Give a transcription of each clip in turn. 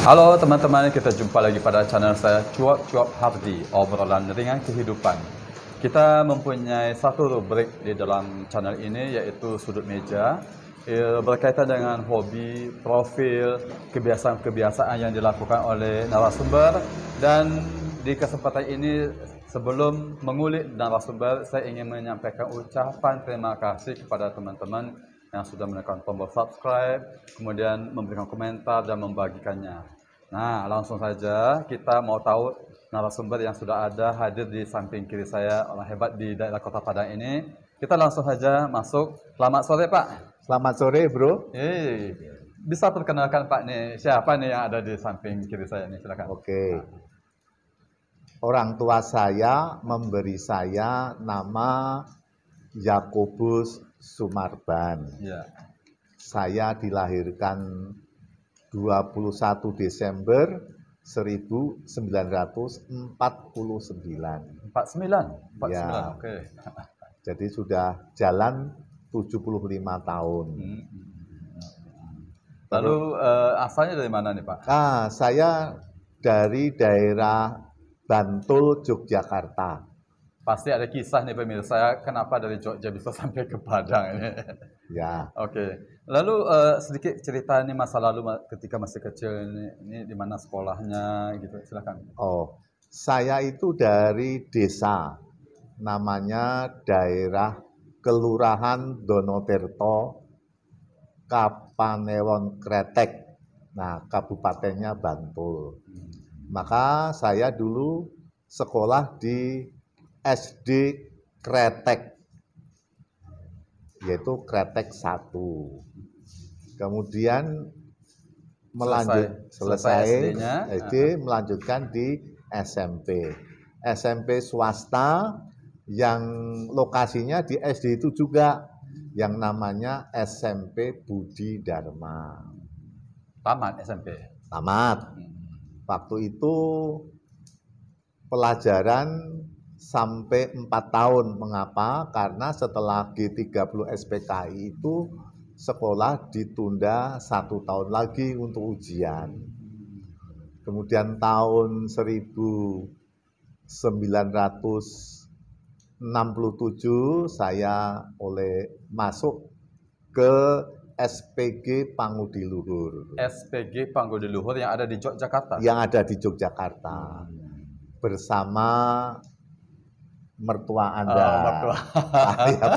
Halo teman-teman, kita jumpa lagi pada channel saya Cuap-Cuap Hardi, obrolan ringan kehidupan. Kita mempunyai satu rubrik di dalam channel ini yaitu Sudut Meja, berkaitan dengan hobi, profil, kebiasaan-kebiasaan yang dilakukan oleh narasumber. Dan di kesempatan ini, sebelum mengulik narasumber, saya ingin menyampaikan ucapan terima kasih kepada teman-teman yang sudah menekan tombol subscribe, kemudian memberikan komentar dan membagikannya. Nah, langsung saja kita mau tahu narasumber yang sudah ada hadir di samping kiri saya, orang hebat di daerah Kota Padang ini. Kita langsung saja masuk. Selamat sore, Pak. Selamat sore, Bro. Bisa perkenalkan Pak nih, siapa nih yang ada di samping kiri saya nih, silakan. Oke. Orang tua saya memberi saya nama Yakobus Sumarban. Ya. Saya dilahirkan 21 Desember 1949. 49? Ya. Oke. Jadi sudah jalan 75 tahun. Lalu asalnya dari mana nih, Pak? Saya dari daerah Bantul, Yogyakarta. Pasti ada kisah nih pemirsa, kenapa dari Jogja bisa sampai ke Padang ini. Ya. Oke. Lalu sedikit cerita nih masa lalu ketika masih kecil ini di mana sekolahnya gitu, silakan. Oh, saya itu dari desa, namanya daerah Kelurahan Donotirto, Kapanewon Kretek. Nah, kabupatennya Bantul. Maka saya dulu sekolah di SD Kretek, yaitu Kretek 1. Kemudian selesai SD, melanjutkan di SMP. SMP swasta yang lokasinya di SD itu juga, yang namanya SMP Budi Dharma. Tamat SMP? Tamat. Waktu itu pelajaran sampai 4 tahun. Mengapa? Karena setelah G30 SPKI itu sekolah ditunda 1 tahun lagi untuk ujian. Kemudian tahun 1967 saya masuk ke SPG Pangudiluhur. SPG Pangudiluhur yang ada di Yogyakarta? Yang ada di Yogyakarta. Bersama mertua Anda,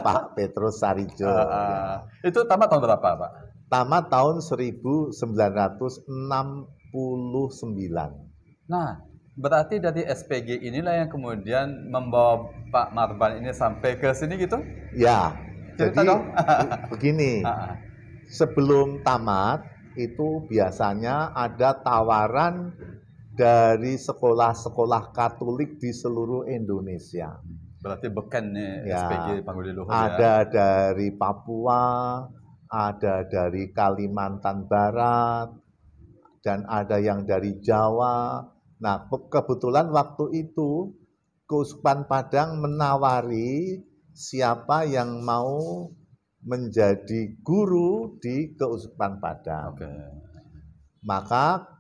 Pak Petrus Sarijo. Itu tamat tahun berapa, Pak? Tamat tahun 1969. Nah, berarti dari SPG inilah yang kemudian membawa Pak Marban ini sampai ke sini gitu? Ya, cerita jadi dong. Begini, sebelum tamat itu biasanya ada tawaran dari sekolah-sekolah Katolik di seluruh Indonesia. Berarti beken nih SPG Pangudiluhur ya. Ada dari Papua, ada dari Kalimantan Barat, dan ada yang dari Jawa. Nah, kebetulan waktu itu Keuskupan Padang menawari siapa yang mau menjadi guru di Keuskupan Padang. Maka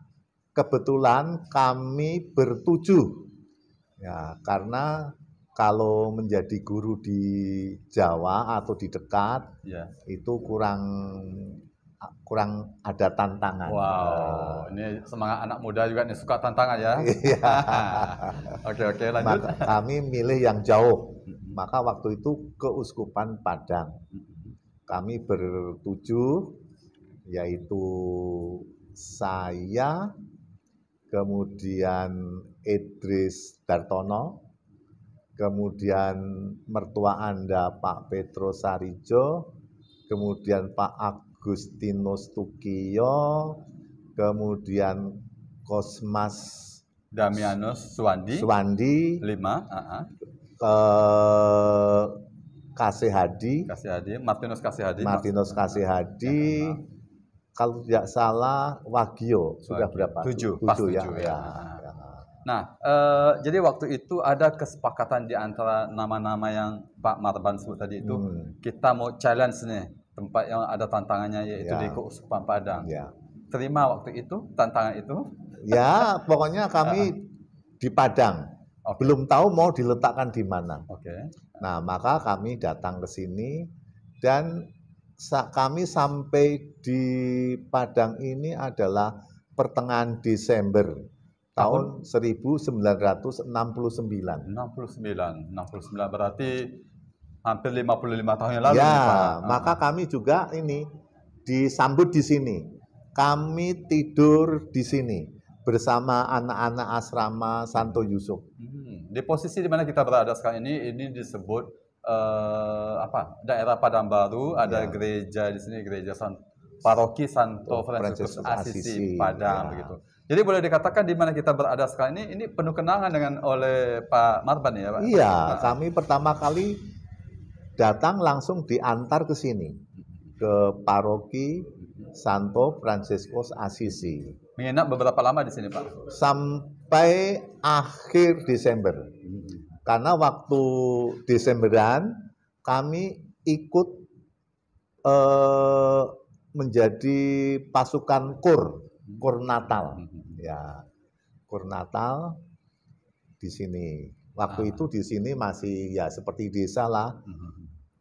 kebetulan kami bertujuh, ya, karena kalau menjadi guru di Jawa atau di dekat, itu kurang ada tantangan. Wow, ini semangat anak muda juga nih, suka tantangan ya. Oke, lanjut. Maka kami milih yang jauh. Maka waktu itu Keuskupan Padang. Kami bertujuh, yaitu saya, kemudian Idris Dartono, kemudian mertua Anda Pak Petrus Sarijo, kemudian Pak Agustinus Tukiyo, kemudian Kosmas Damianus Suwandi, 5, Kasih Hadi, Martinus Kasih Hadi, kalau tidak salah Wagio, sudah berapa? 7 ya. Nah, jadi waktu itu ada kesepakatan di antara nama-nama yang Pak Marban sebut tadi itu, kita mau challenge nih tempat yang ada tantangannya, yaitu di Keuskupan Padang. terima waktu itu, tantangan itu? Ya, pokoknya kami di Padang. Oke. Belum tahu mau diletakkan di mana. Oke. Nah, maka kami datang ke sini dan kami sampai di Padang ini adalah pertengahan Desember tahun 1969. 69 berarti hampir 55 tahun yang lalu nih, Pak. Ya, maka kami juga ini disambut di sini. Kami tidur di sini bersama anak-anak asrama Santo Yusuf. Di posisi di mana kita berada sekarang ini disebut apa? Daerah Padang Baru, ada Ya. gereja di sini, gereja Paroki Santo Fransiskus Assisi Padang begitu. Jadi boleh dikatakan di mana kita berada sekarang ini penuh kenangan dengan oleh Pak Marban ya, Pak? Iya, kami pertama kali datang langsung diantar ke sini, ke Paroki Santo Fransiskus Assisi. Menginap beberapa lama di sini, Pak? Sampai akhir Desember. Karena waktu Desemberan kami ikut menjadi pasukan kur Natal. Ya, kur Natal di sini. Waktu itu di sini masih ya seperti desa lah.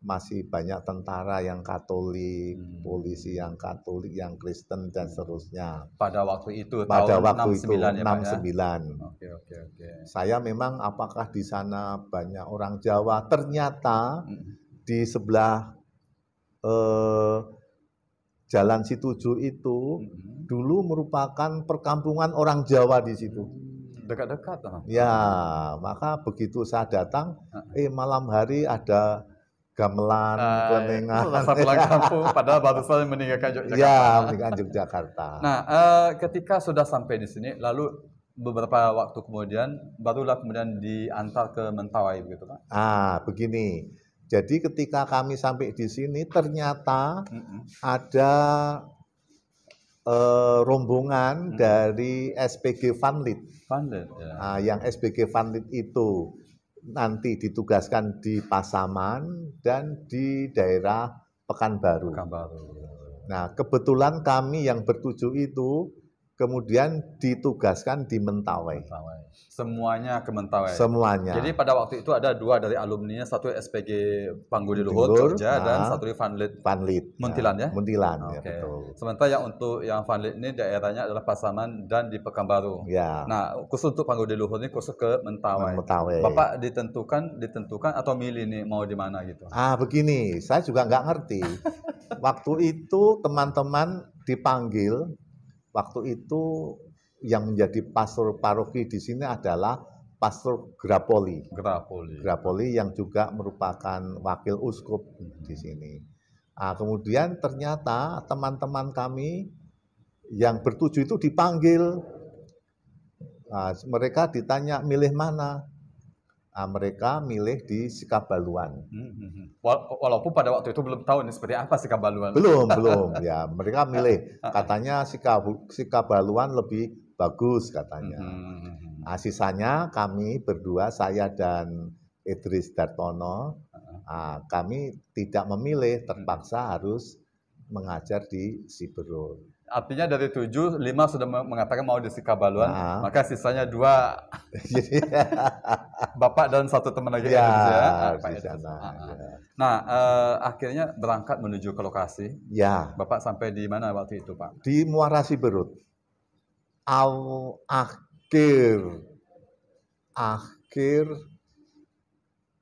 Masih banyak tentara yang Katolik, polisi yang Katolik, yang Kristen dan seterusnya. Pada waktu itu Pada tahun waktu 69 itu ya, Pak, 69. ya? Oke. Saya memang apakah di sana banyak orang Jawa? Ternyata di sebelah Jalan Situju itu dulu merupakan perkampungan orang Jawa di situ. Dekat-dekat. Ya, maka begitu saya datang, malam hari ada gamelan, kemengan. Rasa pulang kampung, padahal baru saja meninggalkan Yogyakarta. Ya, meninggalkan Yogyakarta. Nah, ketika sudah sampai di sini, lalu beberapa waktu kemudian, barulah kemudian diantar ke Mentawai, begitu Pak? Begini. Jadi ketika kami sampai di sini, ternyata ada rombongan dari SPG Vanlit. Vanlit, ya. Yang SPG Vanlit itu nanti ditugaskan di Pasaman dan di daerah Pekanbaru. Nah, kebetulan kami yang bertujuh itu kemudian ditugaskan di Mentawai. Semuanya ke Mentawai. Semuanya. Jadi pada waktu itu ada dua dari alumninya, satu SPG Panggudi Luhur, Jogja, dan satu di Vanlit. Muntilan ya? Muntilan, Oke. ya betul. Sementara yang untuk yang Vanlit ini daerahnya adalah Pasaman dan di Pekanbaru. Ya. Nah, khusus untuk Panggudi Luhur ini khusus ke Mentawai. Bapak ditentukan atau milih nih mau di mana gitu? Begini, saya juga nggak ngerti. Waktu itu teman-teman dipanggil. Waktu itu yang menjadi pastor paroki di sini adalah Pastor Grapoli. Grapoli yang juga merupakan wakil uskup di sini. Kemudian ternyata teman-teman kami yang bertujuh itu dipanggil. Mereka ditanya milih mana. Mereka milih di Sikabaluan. Walaupun pada waktu itu belum tahu nih seperti apa Sikabaluan. Belum. Ya, mereka milih. Katanya Sikabaluan lebih bagus katanya. Sisanya kami berdua, saya dan Idris Dartono, kami tidak memilih, terpaksa harus mengajar di Siberut. Artinya dari 7, 5 sudah mengatakan mau di Sikabaluan, maka sisanya 2 Bapak dan satu teman lagi ya, di sana. Nah, akhirnya berangkat menuju ke lokasi. Ya. Bapak sampai di mana waktu itu, Pak? Di Muara Siberut. Akhir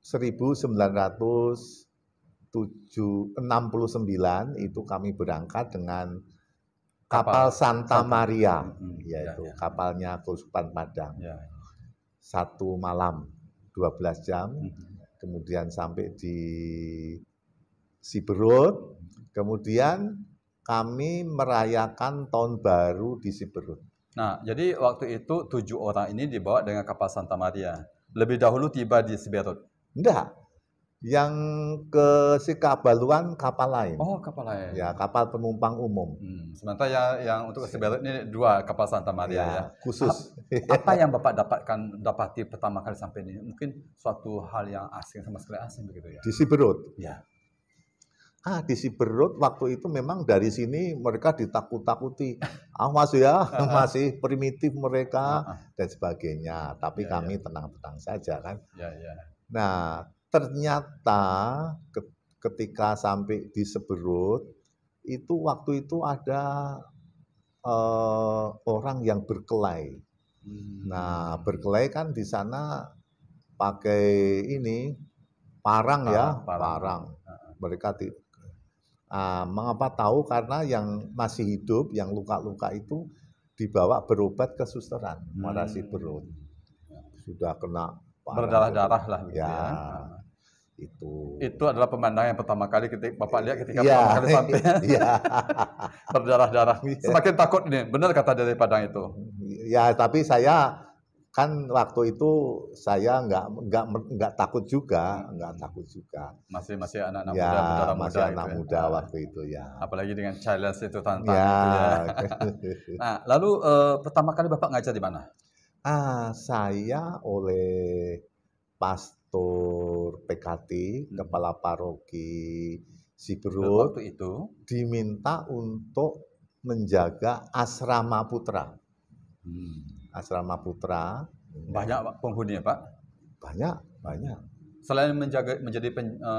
1969 itu kami berangkat dengan kapal Santa Maria, yaitu kapalnya Keuskupan Padang. 1 malam 12 jam, kemudian sampai di Siberut, kemudian kami merayakan tahun baru di Siberut. Nah, jadi waktu itu 7 orang ini dibawa dengan kapal Santa Maria. Lebih dahulu tiba di Siberut? Enggak. Yang ke Sikabaluan kapal lain. Oh, kapal lain. Ya, kapal penumpang umum. Sementara yang untuk ke Siberut ini 2 kapal Santa Maria ya. Khusus. Apa yang Bapak dapati pertama kali sampai ini? Mungkin suatu hal yang asing, sama sekali asing begitu ya. Di Siberut. Ya. Di Siberut waktu itu memang dari sini mereka ditakut-takuti. Awas ya, masih primitif mereka dan sebagainya. Tapi kami tenang-tenang saja kan. Ya, ya. Nah, ternyata ketika sampai di Siberut, itu waktu itu ada orang yang berkelahi. Nah, berkelahi kan di sana pakai ini parang ya, parang. Mereka mengapa tahu? Karena yang masih hidup, yang luka-luka itu dibawa berobat ke susteran Muara Siberut. Sudah kena berdarah-darah lah gitu ya. ya. Itu adalah pemandangan yang pertama kali Bapak lihat ketika ya. pertama kali sampai. Ya. Berdarah-darah. Semakin takut nih, benar kata dari Padang itu. Ya, tapi saya kan waktu itu saya nggak takut juga, Masih anak-anak ya, muda, berdarah masih muda anak itu muda waktu itu ya. Apalagi dengan challenge itu tantangan ya. itu ya. Nah, lalu pertama kali Bapak ngajar di mana? Saya oleh pastor PKT, kepala paroki Siberut, waktu itu diminta untuk menjaga asrama putra. Asrama putra. Banyak penghuni ya Pak? Banyak. Selain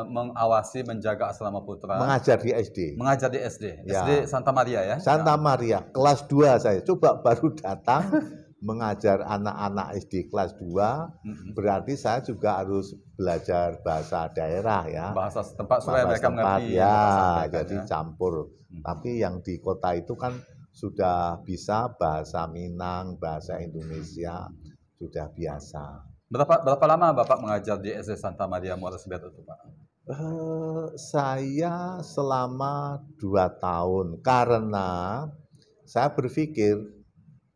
mengawasi, menjaga asrama putra, mengajar di SD. Mengajar di SD. Ya. SD Santa Maria ya? Santa Maria, kelas 2 saya. Coba baru datang mengajar anak-anak SD kelas 2, berarti saya juga harus belajar bahasa daerah ya. Bahasa setempat supaya mereka mengerti. Ya, jadi campur. Tapi yang di kota itu kan sudah bisa bahasa Minang, bahasa Indonesia, sudah biasa. Berapa lama Bapak mengajar di SD Santa Maria Muara Siberut itu Pak? Saya selama 2 tahun, karena saya berpikir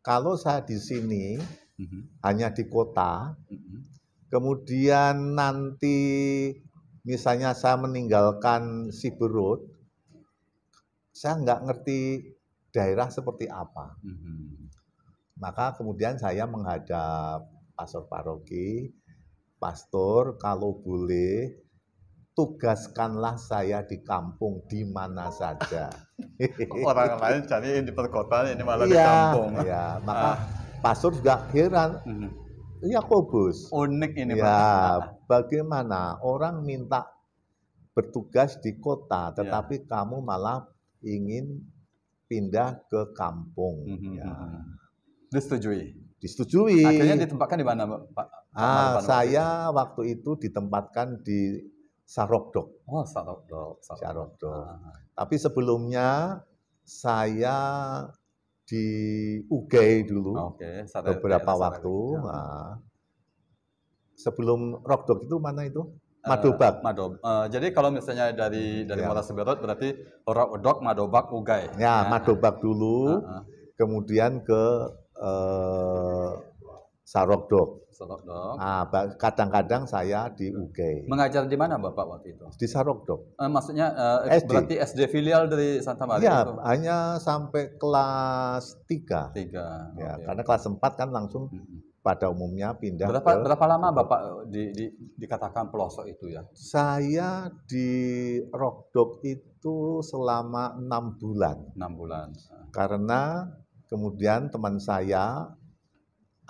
kalau saya di sini hanya di kota, kemudian nanti misalnya saya meninggalkan Siberut, saya nggak ngerti daerah seperti apa. Maka kemudian saya menghadap pastor paroki, pastor kalau boleh tugaskanlah saya di kampung di mana saja. Orang lain cari di perkotaan, ini malah di kampung. Ya, maka pastor juga heran. Yakobus. Unik ini ya, Pak. Bagaimana orang minta bertugas di kota, tetapi kamu malah ingin pindah ke kampung. Disetujui. Akhirnya ditempatkan di mana Pak? Saya waktu itu ditempatkan di Sarogdok. Oh, Sarogdok. Tapi sebelumnya saya di Ugey dulu, beberapa waktu. Sebelum Rogdok itu mana itu? Madobak. Jadi kalau misalnya dari Muara Siberut berarti Rogdok, Madobak, Ugey. Ya, Madobak dulu, kemudian ke Sarogdok. Kadang-kadang saya di Ugey. Mengajar di mana Bapak waktu itu? Di Sarogdok. Maksudnya berarti SD filial dari Santa Maria itu? Hanya sampai kelas 3. Ya, karena kelas 4 kan langsung pada umumnya pindah. Berapa lama Bapak dikatakan pelosok itu ya? Saya di Rogdok itu selama 6 bulan. 6 bulan. Karena kemudian teman saya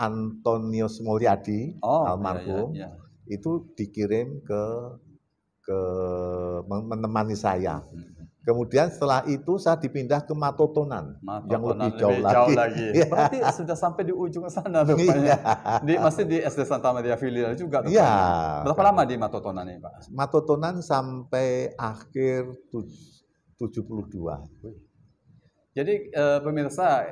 Antonius Mulyadi, almarhum, itu dikirim ke menemani saya. Kemudian setelah itu saya dipindah ke Matotonan, yang lebih jauh lagi. Berarti sudah sampai di ujung sana rupanya. Masih di SD Santa Maria Filial juga. Berapa lama di Matotonan ini Pak? Matotonan sampai akhir 72. Jadi pemirsa,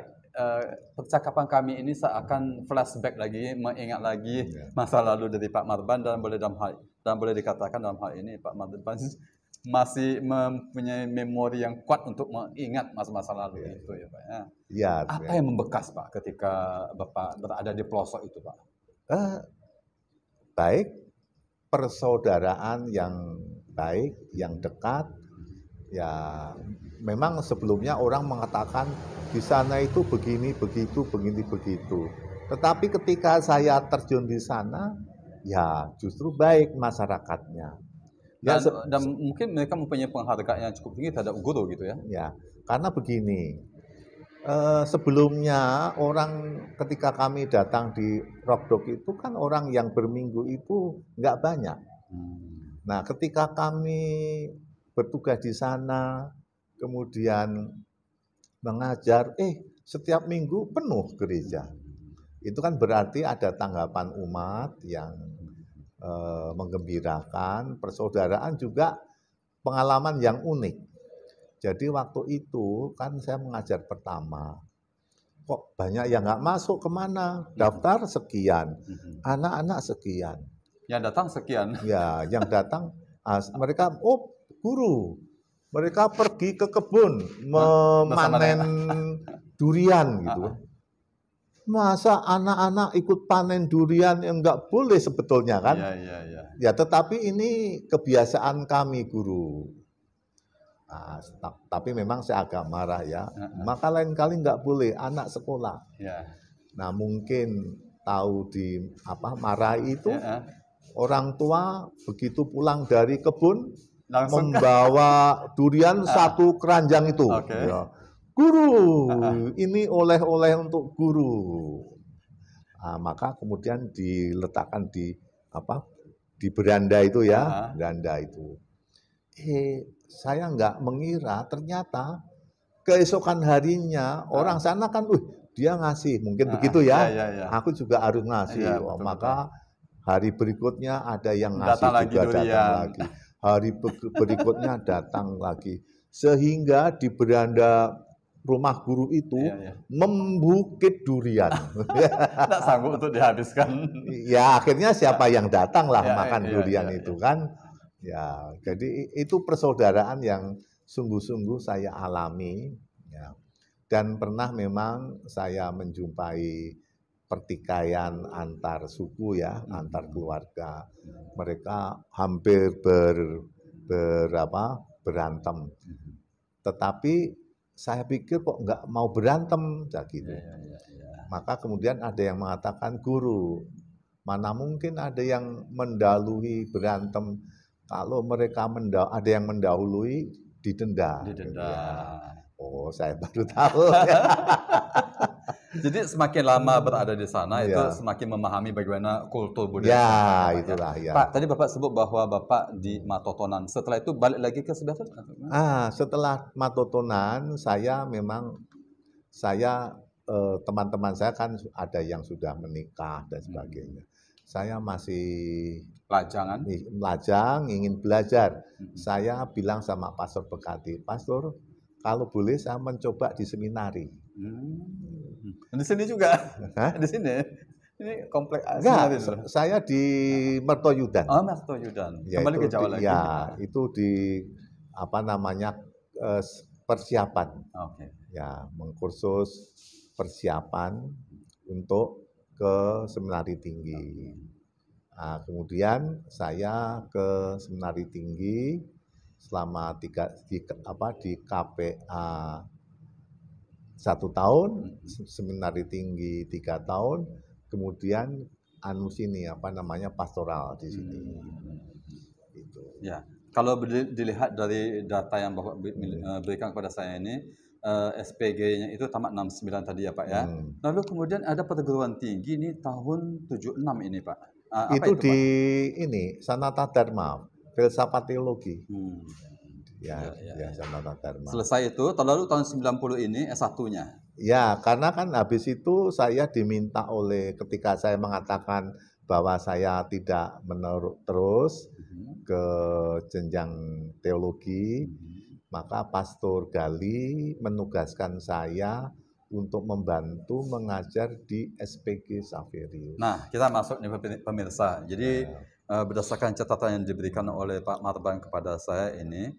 percakapan kami ini seakan flashback lagi, mengingat lagi masa lalu dari Pak Marban, dan boleh dikatakan dalam hal ini Pak Marban masih mempunyai memori yang kuat untuk mengingat masa-masa lalu itu ya Pak. Apa yang membekas Pak ketika Bapak berada di pelosok itu Pak? Baik, persaudaraan yang baik, yang dekat. Ya, memang sebelumnya orang mengatakan di sana itu begini, begitu, begini, begitu. Tetapi ketika saya terjun di sana, ya justru baik masyarakatnya. Ya, Dan mungkin mereka mempunyai penghargaan yang cukup tinggi terhadap guru gitu ya. ya, karena begini, sebelumnya orang ketika kami datang di Rockdog itu kan orang yang berminggu itu nggak banyak. Nah, ketika kami bertugas di sana, kemudian mengajar, setiap minggu penuh gereja. Itu kan berarti ada tanggapan umat yang menggembirakan, persaudaraan juga pengalaman yang unik. Jadi waktu itu kan saya mengajar pertama, kok banyak yang nggak masuk kemana, daftar sekian, anak-anak sekian. Yang datang sekian. Ya, yang datang, mereka, guru, mereka pergi ke kebun memanen durian gitu. Masa anak-anak ikut panen durian yang nggak boleh sebetulnya kan? Iya. Ya, tetapi ini kebiasaan kami guru. Nah, tapi memang saya agak marah ya. Maka lain kali nggak boleh anak sekolah. Nah, mungkin tahu di Marahi itu orang tua begitu pulang dari kebun langsung membawa durian satu keranjang itu. Ya. Guru, ini oleh-oleh untuk guru. Nah, maka kemudian diletakkan di beranda itu ya, beranda itu. Saya nggak mengira ternyata keesokan harinya orang sana kan, dia ngasih, mungkin begitu ya. Aku juga harus ngasih. Maka hari berikutnya ada yang ngasih juga datang lagi. Hari berikutnya datang lagi. Sehingga di beranda rumah guru itu membukit durian. Tidak sanggup untuk dihabiskan. Ya akhirnya siapa yang datang lah makan durian itu kan. Ya, jadi itu persaudaraan yang sungguh-sungguh saya alami. Ya. Dan pernah memang saya menjumpai pertikaian antar suku ya, antar keluarga. Mereka hampir berantem. Tetapi saya pikir kok nggak mau berantem, gitu. Maka kemudian ada yang mengatakan, guru, mana mungkin ada yang mendahului berantem. Kalau mereka ada yang mendahului, didenda. Oh, saya baru tahu. Jadi semakin lama berada di sana itu semakin memahami bagaimana kultur budaya. Ya, itulah ya. Pak, tadi Bapak sebut bahwa Bapak di Matotonan. Setelah itu balik lagi ke Sebelah. Setelah Matotonan teman-teman saya kan ada yang sudah menikah dan sebagainya. Saya masih lajang, ingin belajar. Saya bilang sama Pastor Bekati, Pastor, kalau boleh saya mencoba di seminari. Di sini juga? Di sini? Ini komplek seminari. Saya di Mertoyudan. Oh, Mertoyudan. Kembali ke Jawa lagi. Ya, itu di persiapan. Ya, mengkursus persiapan untuk ke seminari tinggi. Nah, kemudian saya ke seminari tinggi selama di KPA 1 tahun, seminari tinggi 3 tahun, kemudian pastoral di sini. Gitu. Ya, kalau dilihat dari data yang Bapak berikan kepada saya ini, SPG-nya itu tamat 69 tadi ya Pak ya. Lalu kemudian ada perguruan tinggi ini tahun 76 ini Pak. Itu di Pak? Sanata Dharma, filsafat teologi. Ya, Sanata Dharma. Selesai itu, lalu tahun 90 ini S1-nya. Ya, karena kan habis itu saya diminta ketika saya mengatakan bahwa saya tidak menerus terus ke jenjang teologi, maka Pastor Gali menugaskan saya untuk membantu mengajar di SPG Xaverius. Nah, kita masuk nih pemirsa. Jadi berdasarkan catatan yang diberikan oleh Pak Marban kepada saya ini,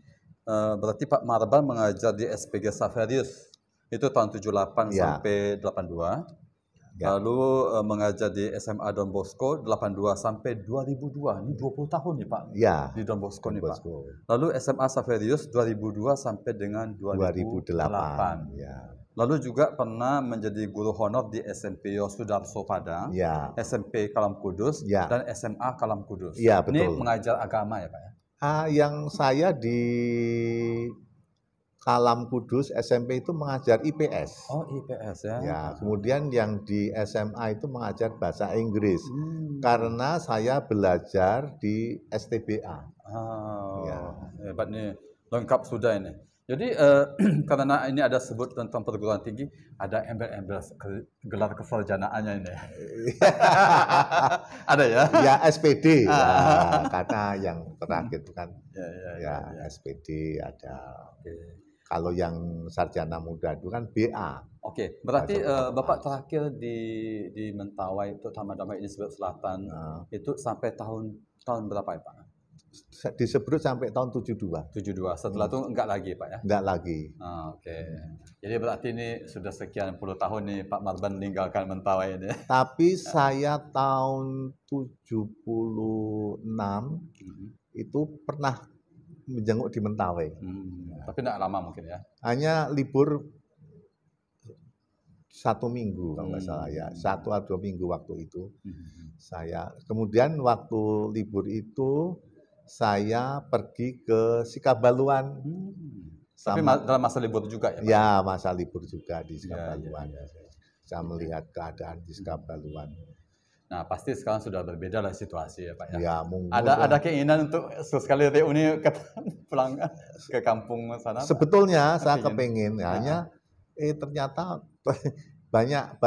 berarti Pak Marban mengajar di SPG Xaverius itu tahun 78 sampai 82. Lalu mengajar di SMA Don Bosco 82 sampai 2002. Ini 20 tahun nih Pak. Ya. Di Don Bosco nih Pak. Lalu SMA Xaverius 2002 sampai dengan 2008. Ya. Lalu juga pernah menjadi guru honor di SMP Yosudarso Padang, SMP Kalam Kudus, dan SMA Kalam Kudus. Ya, betul. Ini mengajar agama ya Pak ya? Yang saya di Kalam Kudus SMP itu mengajar IPS. Oh, IPS ya. Ya, kemudian yang di SMA itu mengajar bahasa Inggris. Karena saya belajar di STBA. Oh, Ya. hebat nih. Lengkap sudah ini. Jadi karena ini ada sebut tentang perguruan tinggi, ada embel-embel gelar kesarjanaannya ini. Ada ya? Ya SPD, ya, karena yang terakhir itu kan Ya. SPD ada. Oke. Kalau yang sarjana muda itu kan BA. Oke, berarti Bahasa Bapak Provence. terakhir di Mentawai, terutama di Sebelah Selatan, Nah, itu sampai tahun berapa ya Pak? disebut sampai tahun 72, 72. Setelah itu enggak lagi Pak ya? enggak lagi. Oke. Jadi berarti ini sudah sekian puluh tahun nih Pak Marban meninggalkan Mentawai ini. Tapi saya tahun 76 itu pernah menjenguk di Mentawai. Tapi enggak lama mungkin ya? Hanya libur 1 minggu kalau nggak salah ya, 1 atau 2 minggu waktu itu. Saya kemudian waktu libur itu saya pergi ke Sikabaluan. Tapi dalam masa libur juga ya Pak? Ya, masa libur juga di Ya. Sikabaluan. Saya melihat keadaan di Sikabaluan. Nah, pasti sekarang sudah berbeda lah situasi ya Pak ya? Ya, mungkin Ada keinginan untuk sekali reuni pulang ke kampung sana? sebetulnya saya Kepingin. kepingin, hanya ternyata banyak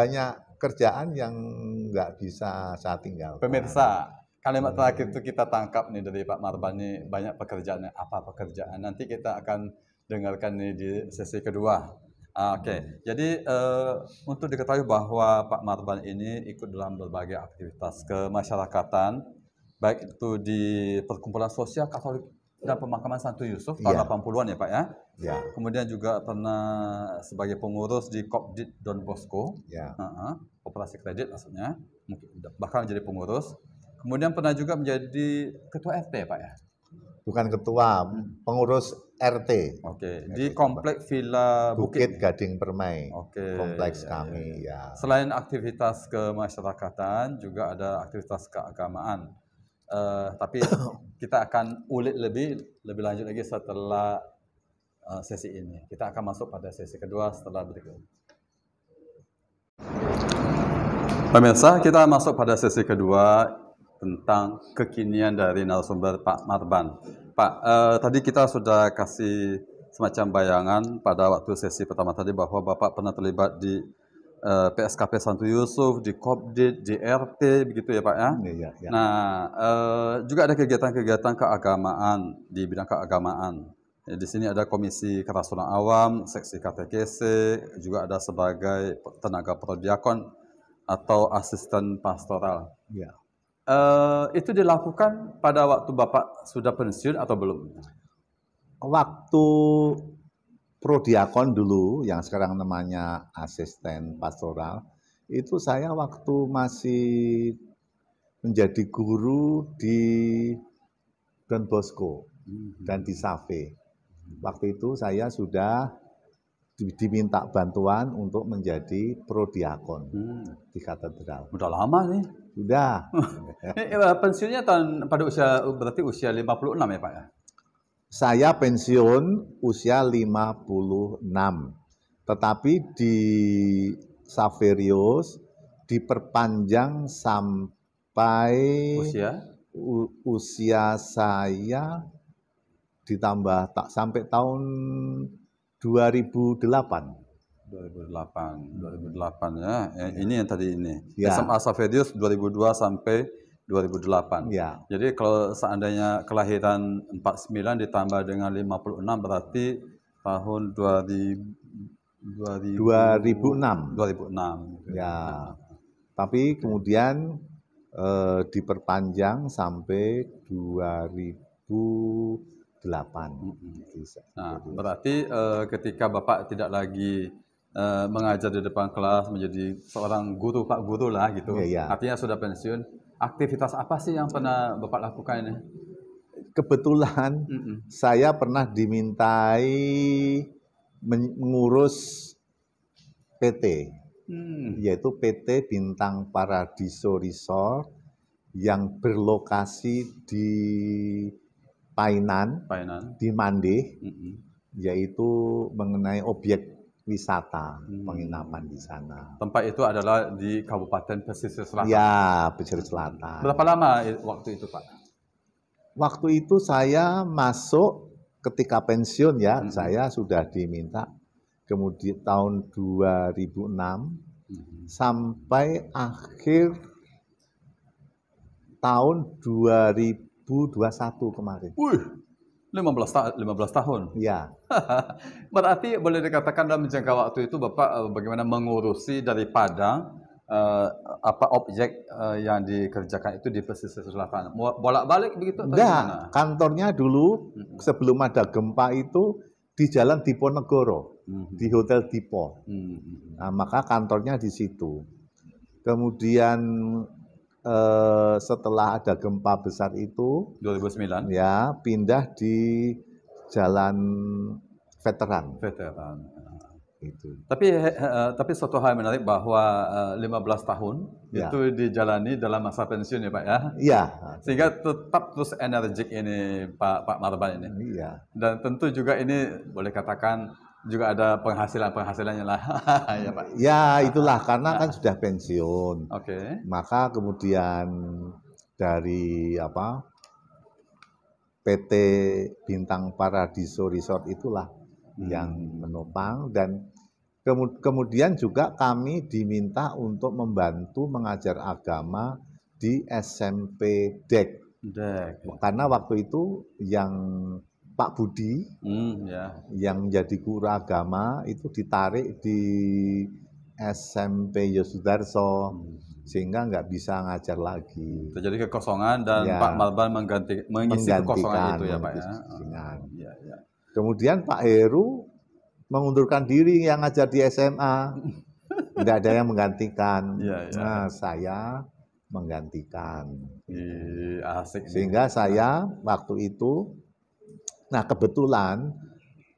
kerjaan yang nggak bisa saya tinggalkan. Pemirsa, kalimat terakhir itu kita tangkap nih dari Pak Marban nih, banyak pekerjaan. Apa pekerjaan? Nanti kita akan dengarkan nih di sesi kedua. Oke, jadi untuk diketahui bahwa Pak Marban ini ikut dalam berbagai aktivitas kemasyarakatan, baik itu di Perkumpulan Sosial Katolik dan Pemakaman Santo Yusuf tahun 80-an ya Pak ya. Ya, Kemudian juga pernah sebagai pengurus di Kopdit Don Bosco, ya. operasi kredit maksudnya, bahkan menjadi pengurus. Kemudian pernah juga menjadi ketua RT Pak ya. Bukan ketua, pengurus RT. Oke, di komplek Villa Bukit Gading Permai. Oke. Kompleks kami ya. Selain aktivitas kemasyarakatan, juga ada aktivitas keagamaan. Tapi kita akan ulik lebih lanjut lagi setelah sesi ini. Kita akan masuk pada sesi kedua setelah berikut. Pemirsa, kita masuk pada sesi kedua tentang kekinian dari narasumber Pak Marban. Pak, tadi kita sudah kasih semacam bayangan pada waktu sesi pertama tadi bahwa Bapak pernah terlibat di PSKP Santo Yusuf, di Kopdit, di RT, begitu ya Pak ya? Ya. Nah, juga ada kegiatan-kegiatan keagamaan di bidang keagamaan. Di sini ada Komisi Kerasulan Awam, Seksi KTKC, juga ada sebagai tenaga prodiakon atau asisten pastoral. Ya. Itu dilakukan pada waktu Bapak sudah pensiun atau belum? Waktu prodiakon dulu, yang sekarang namanya asisten pastoral, itu saya waktu masih menjadi guru di Don Bosco dan di Save. Waktu itu saya sudah diminta bantuan untuk menjadi prodiakon di katedral. Udah lama nih. Sudah. Pensiunnya pada berarti usia 56 ya Pak ya? Saya pensiun usia 56. Tetapi di Saverius diperpanjang sampai usia saya ditambah sampai tahun 2008 ya. Ini yang tadi ini. Ya. SMA Saverius 2002 sampai 2008. Ya. Jadi kalau seandainya kelahiran 49 ditambah dengan 56 berarti tahun 2006. Ya. Tapi kemudian diperpanjang sampai 2008. Nah, berarti ketika Bapak tidak lagi mengajar di depan kelas menjadi seorang guru, Pak Guru lah gitu. Ya. Artinya sudah pensiun. Aktivitas apa sih yang pernah Bapak lakukan ini? Kebetulan saya pernah dimintai mengurus PT, yaitu PT Bintang Paradiso Resort yang berlokasi di Painan Painan. di Mandeh, Mm-mm. yaitu mengenai objek wisata penginapan di sana. Tempat itu adalah di Kabupaten Pesisir Selatan. Ya, pesisir selatan. Berapa lama waktu itu, Pak? Waktu itu saya masuk ketika pensiun ya, saya sudah diminta kemudian tahun 2006 sampai akhir tahun 2021 kemarin. Wih, 15 tahun. Ya, Berarti boleh dikatakan dalam jangka waktu itu Bapak bagaimana mengurusi dari Padang apa objek yang dikerjakan itu di pesisir selatan. Bolak-balik begitu atau gimana? enggak, kantornya dulu sebelum ada gempa itu di Jalan Diponegoro, di Hotel Dipo. Nah, maka kantornya di situ. Kemudian setelah ada gempa besar itu, 2009. ya pindah di Jalan Veteran. Veteran. Itu. Tapi suatu hal menarik bahwa 15 tahun Ya. itu dijalani dalam masa pensiun ya Pak ya. Iya, Sehingga tetap terus energik ini Pak Marban ini. iya. Dan tentu juga ini boleh katakan juga ada penghasilannya lah ya Pak. Ya itulah karena kan sudah pensiun. Oke. Maka kemudian dari apa PT Bintang Paradiso Resort itulah yang menopang dan kemudian juga kami diminta untuk membantu mengajar agama di SMP DEK. Dek. Karena waktu itu yang Pak Budi Ya. yang menjadi guru agama itu ditarik di SMP Yosudarso sehingga nggak bisa ngajar lagi. Terjadi kekosongan dan Ya. Pak Marban mengisi kekosongan itu ya Pak ya. Menggantikan. Iya, iya. Kemudian Pak Heru mengundurkan diri yang ngajar di SMA. Tidak ada yang menggantikan. Iya, iya. Nah, saya menggantikan. Asik nih. Sehingga saya waktu itu, nah kebetulan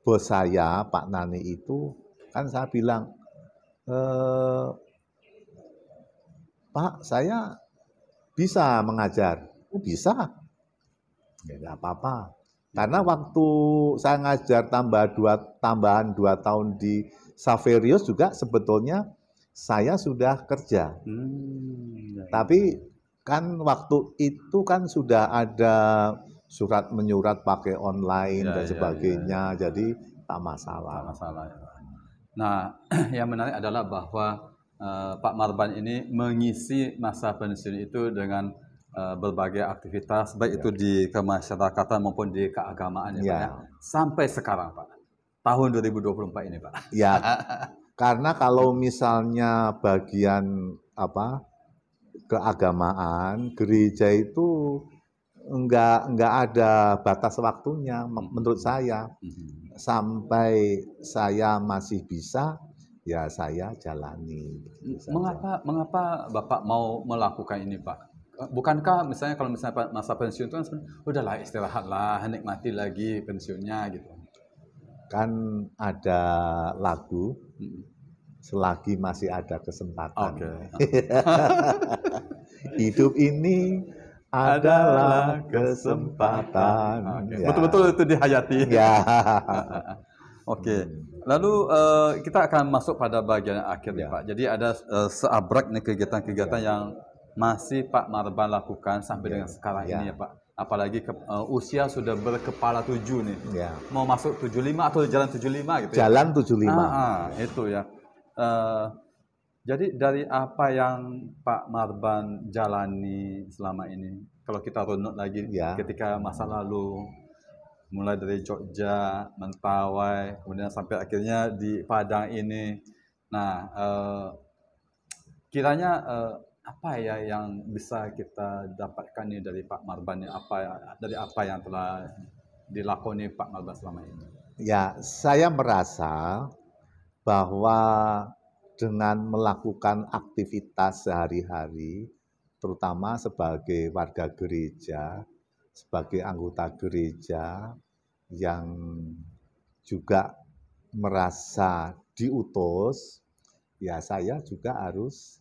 bos saya Pak Nani itu kan saya bilang, Pak saya bisa mengajar. Oh bisa, ya nggak apa-apa. Karena waktu saya ngajar tambahan 2 tahun di Saverius juga sebetulnya saya sudah kerja. Ya, Tapi kan waktu itu kan sudah ada surat menyurat pakai online Ya, dan ya, sebagainya, ya. jadi tak tak masalah. masalah ya. Nah, yang menarik adalah bahwa Pak Marban ini mengisi masa pensiun itu dengan berbagai aktivitas, baik itu di kemasyarakatan maupun di keagamaan ya, Pak Ya. ya. Sampai sekarang Pak, tahun 2024 ini Pak. Ya, karena kalau misalnya bagian apa keagamaan gereja itu enggak ada batas waktunya menurut saya. Sampai saya masih bisa, ya saya jalani. Gitu saja. Mengapa Bapak mau melakukan ini Pak? Bukankah misalnya kalau misalnya masa pensiun itu kan sebenarnya udahlah istirahatlah, nikmati lagi pensiunnya gitu. Kan ada lagu, selagi masih ada kesempatan. Oke. Hidup ini adalah kesempatan. Oke. Ya. Betul-betul itu dihayati. Ya. Oke. Lalu kita akan masuk pada bagian akhir nih Ya. Pak. Jadi ada seabrak nih kegiatan-kegiatan yang masih Pak Marban lakukan sampai dengan sekarang ini ya Pak. Apalagi usia sudah berkepala 7 nih. Ya. Mau masuk 75 atau jalan 75 gitu ya. Jalan 75. Itu ya. Jadi dari apa yang Pak Marban jalani selama ini, kalau kita runut lagi ketika masa lalu, mulai dari Jogja, Mentawai, kemudian sampai akhirnya di Padang ini. Nah, kiranya apa ya yang bisa kita dapatkan nih dari Pak Marban, dari apa yang telah dilakoni Pak Marban selama ini? Ya, saya merasa bahwa dengan melakukan aktivitas sehari-hari, terutama sebagai warga gereja, sebagai anggota gereja yang juga merasa diutus, ya saya juga harus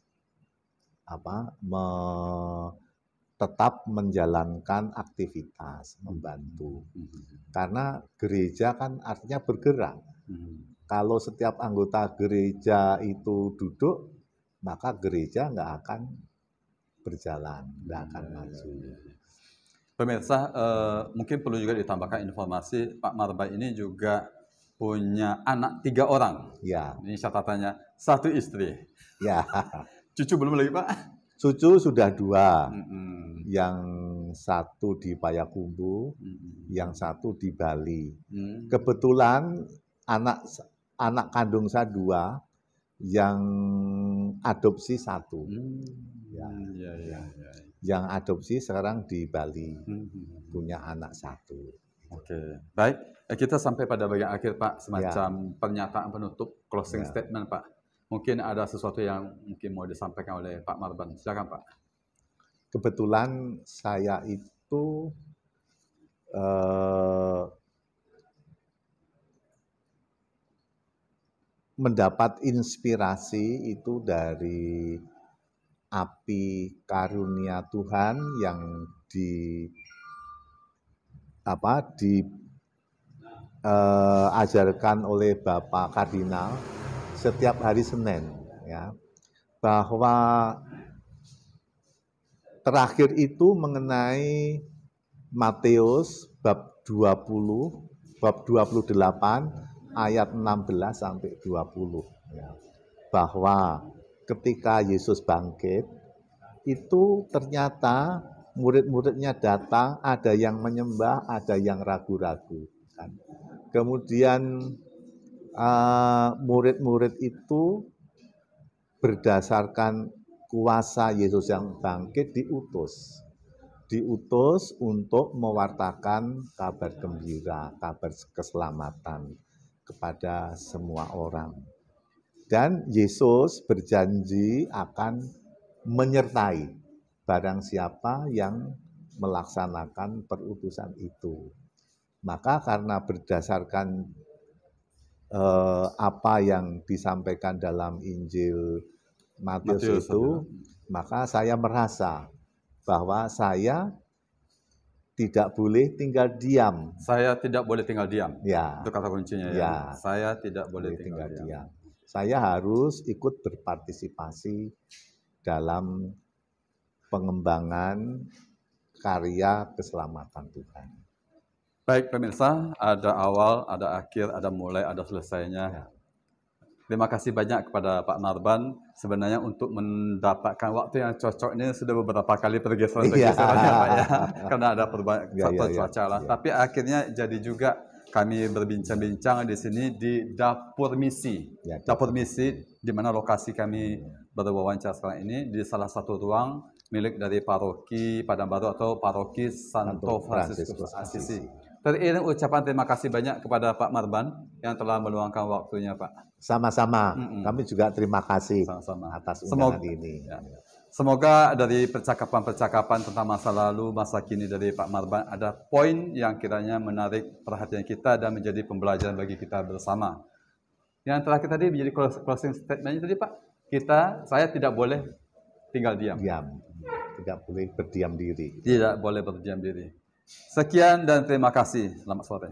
tetap menjalankan aktivitas, membantu. Karena gereja kan artinya bergerak. Kalau setiap anggota gereja itu duduk, maka gereja nggak akan berjalan, nggak akan maju. Pemirsa, mungkin perlu juga ditambahkan informasi, Pak Marban ini juga punya anak 3 orang. Ya, Ini catatannya, 1 istri. ya. Cucu belum lagi, Pak? Cucu sudah 2, Mm-mm. yang 1 di Payakumbuh, Mm-mm. yang 1 di Bali. Mm. Kebetulan anak kandung saya 2, yang adopsi 1. Ya. Ya. Yang adopsi sekarang di Bali, Mm-mm. punya anak 1. Oke, baik. Kita sampai pada bagian akhir, Pak, Ya. semacam pernyataan penutup, closing Ya. statement, Pak. Mungkin ada sesuatu yang mungkin mau disampaikan oleh Pak Marban. Silakan, Pak. Kebetulan saya itu mendapat inspirasi itu dari api karunia Tuhan yang diajarkan oleh Bapak Kardinal setiap hari Senin, ya, bahwa terakhir itu mengenai Matius bab 20, bab 28 ayat 16 sampai 20, ya, bahwa ketika Yesus bangkit itu ternyata murid-muridnya datang, ada yang menyembah, ada yang ragu-ragu. Kemudian murid-murid itu berdasarkan kuasa Yesus yang bangkit diutus untuk mewartakan kabar gembira, kabar keselamatan kepada semua orang. Dan Yesus berjanji akan menyertai barang siapa yang melaksanakan perutusan itu. Maka karena berdasarkan apa yang disampaikan dalam Injil Matius itu, maka saya merasa bahwa saya tidak boleh tinggal diam. Saya tidak boleh tinggal diam. Ya. Itu kata kuncinya, ya. Ya. Saya tidak boleh tinggal diam. Saya harus ikut berpartisipasi dalam pengembangan karya keselamatan Tuhan. Baik, pemirsa, ada awal, ada akhir, ada mulai, ada selesainya. Ya. Terima kasih banyak kepada Pak Marban. Sebenarnya untuk mendapatkan waktu yang cocok ini sudah beberapa kali pergeseran-pergeserannya, Pak, ya. Karena ada faktor cuaca lah. Tapi akhirnya jadi juga kami berbincang-bincang di sini di Dapur Misi. Dapur Misi, di mana lokasi kami berwawancara sekarang ini, di salah satu ruang milik dari Paroki Padang Baru atau Paroki Santo Fransiskus Assisi. Teriring ucapan terima kasih banyak kepada Pak Marban yang telah meluangkan waktunya, Pak. Sama-sama. Kami juga terima kasih atas undangan ini. Ya. Semoga dari percakapan-percakapan tentang masa lalu, masa kini dari Pak Marban ada poin yang kiranya menarik perhatian kita dan menjadi pembelajaran bagi kita bersama. Yang terakhir tadi menjadi closing statement-nya tadi, Pak. Saya tidak boleh tinggal diam. Tidak boleh berdiam diri. Tidak boleh berdiam diri. Sekian dan terima kasih. Selamat sore.